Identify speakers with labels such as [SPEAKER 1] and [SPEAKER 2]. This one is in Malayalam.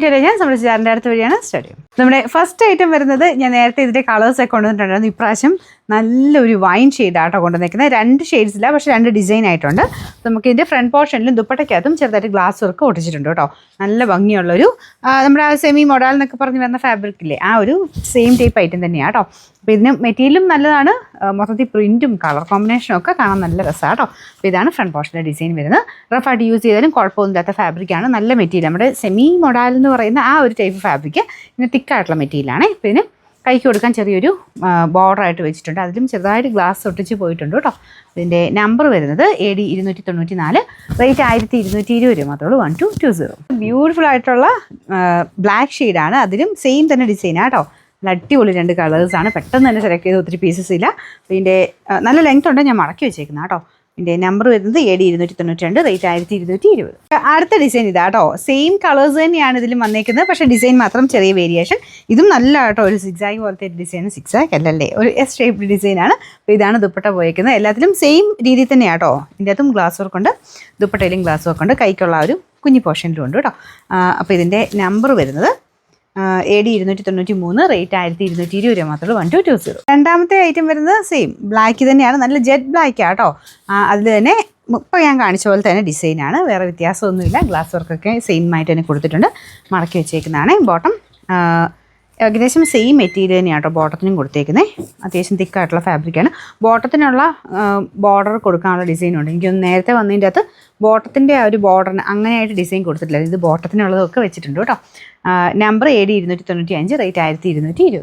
[SPEAKER 1] ഞാൻ നമ്മുടെ അടുത്ത വഴിയാണ് സ്റ്റാർട്ട് ചെയ്യും. നമ്മുടെ ഫസ്റ്റ് ഐറ്റം വരുന്നത് ഞാൻ നേരത്തെ ഇതിൻ്റെ കളേഴ്സൊക്കെ കൊണ്ടുവന്നിട്ടുണ്ടായിരുന്നു. ഇപ്രാവശ്യം നല്ലൊരു വൈൻ ഷെയ്ഡാട്ടോ കൊണ്ടുവന്നിരിക്കുന്നത്. 2 ഷെയ്ഡ്സില്ല, പക്ഷേ 2 ഡിസൈൻ ആയിട്ടുണ്ട്. നമുക്ക് ഇതിൻ്റെ ഫ്രണ്ട് പോർഷനിലും ദുപ്പട്ടയ്ക്കകത്തും ചെറുതായിട്ട് ഗ്ലാസ് വർക്ക് ഒട്ടിച്ചിട്ടുണ്ട് കേട്ടോ. നല്ല ഭംഗിയുള്ളൊരു നമ്മുടെ ആ സെമി മൊഡാൽ എന്നൊക്കെ പറഞ്ഞ് വരുന്ന ഫാബ്രിക്കില്ലേ, ആ ഒരു സെയിം ടൈപ്പ് ഐറ്റം തന്നെയാണ് കേട്ടോ. അപ്പോൾ ഇതിന് മെറ്റീരിയലും നല്ലതാണ്, മൊത്തത്തിൽ പ്രിൻറ്റും കളർ കോമ്പിനേഷനും ഒക്കെ കാണാൻ നല്ല രസമാണ് കേട്ടോ. അപ്പോൾ ഇതാണ് ഫ്രണ്ട് പോർഷൻ്റെ ഡിസൈൻ വരുന്നത്. റഫായിട്ട് യൂസ് ചെയ്താലും കുഴപ്പമൊന്നുമില്ലാത്ത ഫാബ്രിക്കാണ്, നല്ല മെറ്റീരിയൽ. നമ്മുടെ സെമി മൊഡാൽ എന്ന് പറയുന്ന ആ ഒരു ടൈപ്പ് ഫാബ്രിക്ക് പിന്നെ തിക്കായിട്ടുള്ള മെറ്റീരിയലാണ്. പിന്നെ കൈക്ക് കൊടുക്കാൻ ചെറിയൊരു ബോർഡറായിട്ട് വെച്ചിട്ടുണ്ട്, അതിലും ചെറുതായിട്ട് ഗ്ലാസ് ഒട്ടിച്ച് പോയിട്ടുണ്ട് കേട്ടോ. ഇതിൻ്റെ നമ്പർ വരുന്നത് AD 294, റേറ്റ് 1220 രൂപ മാത്രമേ ഉള്ളൂ. 1220. ബ്യൂട്ടിഫുൾ ആയിട്ടുള്ള ബ്ലാക്ക് ഷെയ്ഡാണ്, അതിലും സെയിം തന്നെ ഡിസൈനാണ് കേട്ടോ. നല്ല അടിപൊളി 2 കളേഴ്സാണ്. പെട്ടെന്ന് തന്നെ സെലക്ട് ചെയ്ത് ഒത്തിരി പീസസ് ഇല്ല. ഇതിൻ്റെ നല്ല ലെങ്ത് ഉണ്ട്, ഞാൻ മടക്കി വെച്ചേക്കുന്നത് കേട്ടോ. ഇതിൻ്റെ നമ്പർ വരുന്നത് AD 292, റേറ്റ് 1220. അടുത്ത ഡിസൈൻ ഇതാ കേട്ടോ. സെയിം കളേഴ്സ് തന്നെയാണ് ഇതിലും വന്നേക്കുന്നത്, പക്ഷേ ഡിസൈൻ മാത്രം ചെറിയ വേരിയേഷൻ. ഇതും നല്ല കേട്ടോ, ഒരു സിക്സാഗ് പോലത്തെ ഡിസൈൻ. സിക്സാഗ് അല്ലല്ലേ, ഒരു S ഷേപ്ഡ് ഡിസൈനാണ്. അപ്പോൾ ഇതാണ് ദുപ്പട്ട പോയേക്കുന്നത്. എല്ലാത്തിലും സെയിം രീതിയിൽ തന്നെയാണ് കേട്ടോ. ഇതിൻ്റെ അകത്തും ഗ്ലാസ് വർക്ക് ഉണ്ട്, ദുപ്പട്ടയിലും ഗ്ലാസ് വർക്ക് ഉണ്ട്, കൈക്കുള്ള ഒരു കുഞ്ഞി പോർഷനിലും ഉണ്ട് കേട്ടോ. അപ്പോൾ ഇതിൻ്റെ നമ്പർ വരുന്നത് AD 293, റേറ്റ് 1220 രൂപ മാത്രമേ ഉള്ളൂ. 1220. രണ്ടാമത്തെ ഐറ്റം വരുന്നത് സെയിം ബ്ലാക്ക് തന്നെയാണ്, നല്ല ജെറ്റ് ബ്ലാക്കാണ് കേട്ടോ. അതിൽ തന്നെ ഇപ്പോൾ ഞാൻ കാണിച്ച പോലെ തന്നെ ഡിസൈനാണ്, വേറെ വ്യത്യാസമൊന്നുമില്ല. ഗ്ലാസ് വർക്കൊക്കെ സെയിം ആയിട്ട് തന്നെ കൊടുത്തിട്ടുണ്ട്, മടക്കി വെച്ചേക്കുന്നതാണ്. ബോട്ടം ഏകദേശം സെയിം മെറ്റീരിയൽ തന്നെയാണ് കേട്ടോ ബോട്ടത്തിനും കൊടുത്തേക്കുന്നത്. അത്യാവശ്യം തിക്കായിട്ടുള്ള ഫാബ്രിക്കാണ്. ബോട്ടത്തിനുള്ള ബോർഡർ കൊടുക്കാനുള്ള ഡിസൈനുണ്ട്. എനിക്കൊന്ന് നേരത്തെ വന്നതിൻ്റെ അകത്ത് ബോട്ടത്തിൻ്റെ ആ ഒരു ബോർഡറിന് അങ്ങനെയായിട്ട് ഡിസൈൻ കൊടുത്തിട്ടില്ല, ഇത് ബോട്ടത്തിനുള്ളതൊക്കെ വെച്ചിട്ടുണ്ട് കേട്ടോ. Number AD 295, rate 1220.